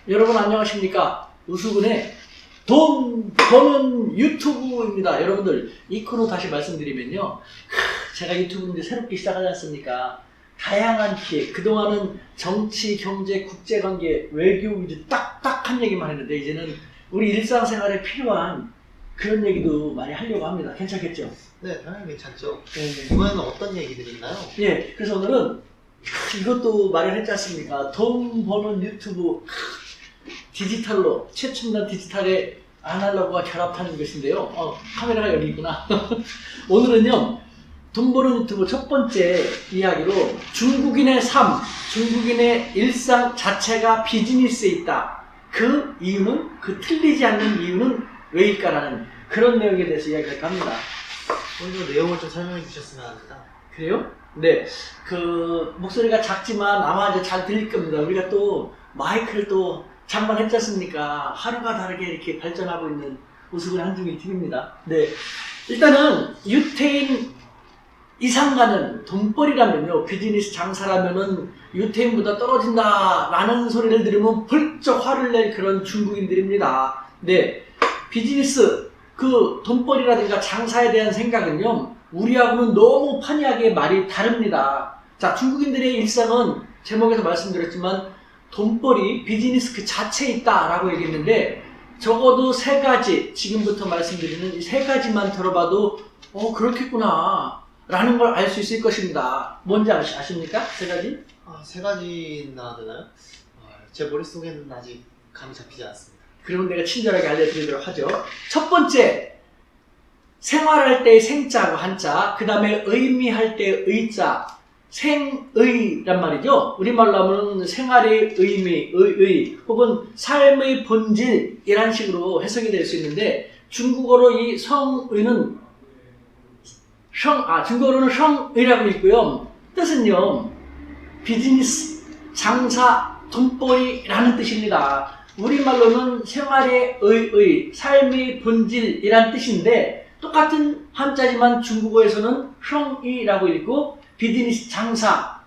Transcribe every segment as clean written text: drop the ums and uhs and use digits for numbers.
여러분 안녕하십니까? 우수근의 돈 버는 유튜브입니다. 여러분들 이 코너 다시 말씀드리면요, 제가 유튜브 이제 새롭게 시작하지 않습니까? 다양한 피해, 그동안은 정치, 경제, 국제관계, 외교 이제 딱딱한 얘기만 했는데 이제는 우리 일상생활에 필요한 그런 얘기도 많이 하려고 합니다. 괜찮겠죠? 네, 당연히 괜찮죠. 네. 이번에는 어떤 얘기들이 있나요? 예, 그래서 오늘은 이것도 마련했지 않습니까? 돈 버는 유튜브, 디지털로, 최첨단 디지털에 아날로그가 결합하는 것인데요. 카메라가 여기 있구나. 오늘은요, 돈 버는 유튜브 첫 번째 이야기로 중국인의 삶, 중국인의 일상 자체가 비즈니스에 있다. 그 이유는, 그 틀리지 않는 이유는 왜일까라는 그런 내용에 대해서 이야기할까 합니다. 오늘 내용을 좀 설명해 주셨으면 합니다. 그래요? 네. 그, 목소리가 작지만 아마 이제 잘 들릴 겁니다. 우리가 또 마이크를 또 장만했지 않습니까? 하루가 다르게 이렇게 발전하고 있는 우스근 한중일 팀입니다. 네. 일단은 유태인 이상가는 돈벌이라면요, 비즈니스 장사라면은 유태인보다 떨어진다라는 소리를 들으면 벌쩍 화를 낼 그런 중국인들입니다. 네. 비즈니스, 그 돈벌이라든가 장사에 대한 생각은요, 우리하고는 너무 판이하게 말이 다릅니다. 자, 중국인들의 일상은 제목에서 말씀드렸지만 돈벌이, 비즈니스 그 자체에 있다라고 얘기했는데, 적어도 세 가지, 지금부터 말씀드리는 이 세 가지만 들어봐도 그렇겠구나 라는 걸 알 수 있을 것입니다. 뭔지 아십니까? 세 가지? 세 가지나 되나요? 제 머릿속에는 아직 감이 잡히지 않습니다. 그러면 내가 친절하게 알려드리도록 하죠. 첫 번째, 생활할 때의 생자고 한자, 그 다음에 의미할 때의 의자, 생의란 말이죠. 우리말로 하면 생활의 의미, 의의, 혹은 삶의 본질 이란 식으로 해석이 될 수 있는데, 중국어로 이 성의는 중국어로는 성의라고 있고요. 뜻은요, 비즈니스, 장사, 돈벌이라는 뜻입니다. 우리말로는 생활의 의의, 삶의 본질이란 뜻인데, 똑같은 한자지만 중국어에서는 성의라고 읽고 비즈니스, 장사,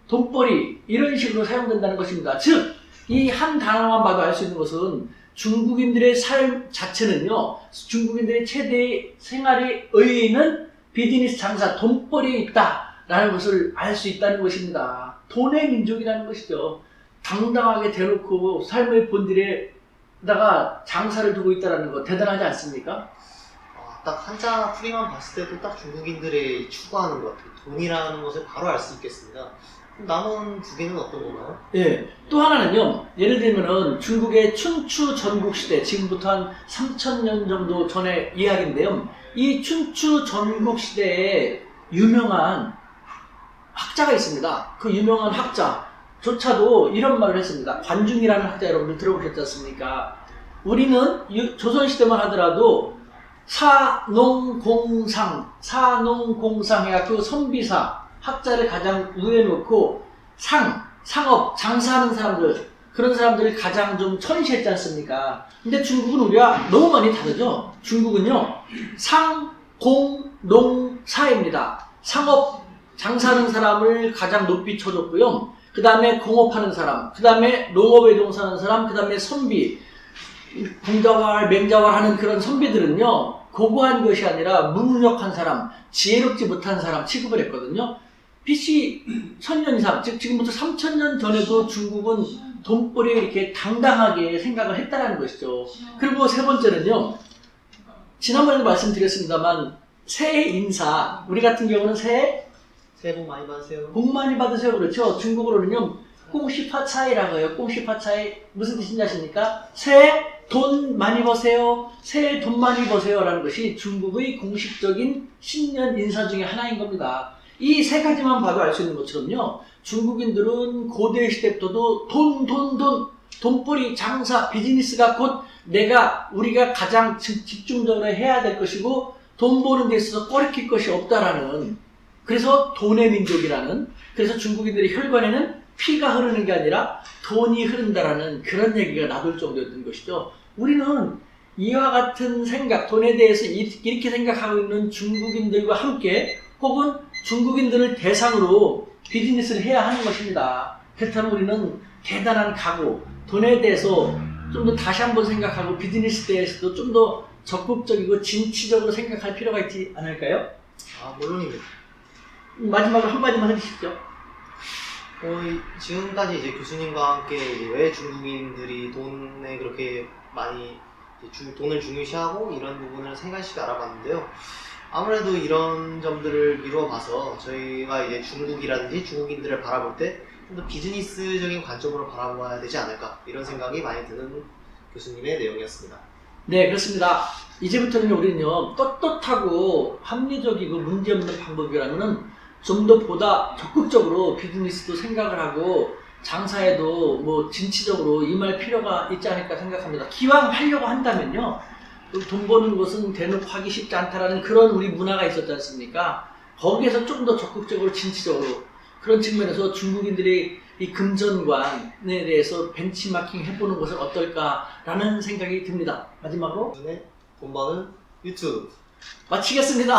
돈벌이 이런 식으로 사용된다는 것입니다. 즉, 이 한 단어만 봐도 알 수 있는 것은 중국인들의 삶 자체는요, 중국인들의 최대의 생활의 의의는 비즈니스, 장사, 돈벌이에 있다라는 것을 알 수 있다는 것입니다. 돈의 민족이라는 것이죠. 당당하게 대놓고 삶의 본질에다가 장사를 두고 있다는 거 대단하지 않습니까? 딱 한자 풀이만 봤을 때도 딱 중국인들의 추구하는 것, 돈이라는 것을 바로 알 수 있겠습니다. 그럼 남은 두 개는 어떤 건가요? 예. 또 하나는요, 예를 들면은 중국의 춘추 전국시대, 지금부터 한 3000년 정도 전의 이야기인데요. 이 춘추 전국시대에 유명한 학자가 있습니다. 그 유명한 학자조차도 이런 말을 했습니다. 관중이라는 학자 여러분들 들어보셨지 않습니까? 우리는 조선시대만 하더라도 사농공상 해갖고 선비사, 학자를 가장 위에 놓고 상업, 장사하는 사람들, 그런 사람들을 가장 좀 천시했지 않습니까? 근데 중국은 우리가 너무 많이 다르죠? 중국은요, 상공농사입니다. 상업, 장사하는 사람을 가장 높이 쳐줬고요. 그 다음에 공업하는 사람, 그 다음에 농업에 종사하는 사람, 그 다음에 선비, 공자왈, 맹자왈 하는 그런 선비들은요, 고고한 것이 아니라 무능력한 사람, 지혜롭지 못한 사람 취급을 했거든요. BC 1000년 이상, 즉 지금부터 3000년 전에도 중국은 돈벌이에 이렇게 당당하게 생각을 했다는 것이죠. 그리고 세 번째는요, 지난번에도 말씀드렸습니다만, 새해 인사, 우리 같은 경우는 새해 복 많이 받으세요. 복 많이 받으세요. 그렇죠. 중국어로는요, 꽁시파차이라고 해요. 꽁시파차이 무슨 뜻인지 아십니까? 새해 돈 많이 버세요. 새해 돈 많이 버세요. 라는 것이 중국의 공식적인 신년 인사 중에 하나인 겁니다. 이 세 가지만 봐도 알 수 있는 것처럼요, 중국인들은 고대 시대부터도 돈벌이, 장사, 비즈니스가 곧 우리가 가장 집중적으로 해야 될 것이고, 돈 버는 데 있어서 꺼리킬 것이 없다라는, 그래서 돈의 민족이라는, 그래서 중국인들의 혈관에는 피가 흐르는 게 아니라 돈이 흐른다라는 그런 얘기가 나돌 정도였던 것이죠. 우리는 이와 같은 생각, 돈에 대해서 이렇게 생각하고 있는 중국인들과 함께, 혹은 중국인들을 대상으로 비즈니스를 해야 하는 것입니다. 그렇다면 우리는 대단한 각오, 돈에 대해서 좀 더 다시 한번 생각하고 비즈니스에 대해서도 좀 더 적극적이고 진취적으로 생각할 필요가 있지 않을까요? 아, 물론입니다. 마지막으로 한마디만 해주시죠. 지금까지 이제 교수님과 함께 이제 왜 중국인들이 돈에 그렇게 많이 돈을 중요시하고 이런 부분을 세 가지씩 알아봤는데요. 아무래도 이런 점들을 미루어 봐서 저희가 이제 중국이라든지 중국인들을 바라볼 때 좀 더 비즈니스적인 관점으로 바라봐야 되지 않을까 이런 생각이 많이 드는 교수님의 내용이었습니다. 네, 그렇습니다. 이제부터는 우리는요, 떳떳하고 합리적이고 문제없는 방법이라면은 좀 더 보다 적극적으로 비즈니스도 생각을 하고 장사에도 뭐 진취적으로 임할 필요가 있지 않을까 생각합니다. 기왕 하려고 한다면요, 돈 버는 것은 대놓고 하기 쉽지 않다라는 그런 우리 문화가 있었지 않습니까? 거기에서 좀 더 적극적으로 진취적으로 그런 측면에서 중국인들이 이 금전관에 대해서 벤치마킹 해보는 것은 어떨까라는 생각이 듭니다. 마지막으로 돈 버는 유튜브 마치겠습니다.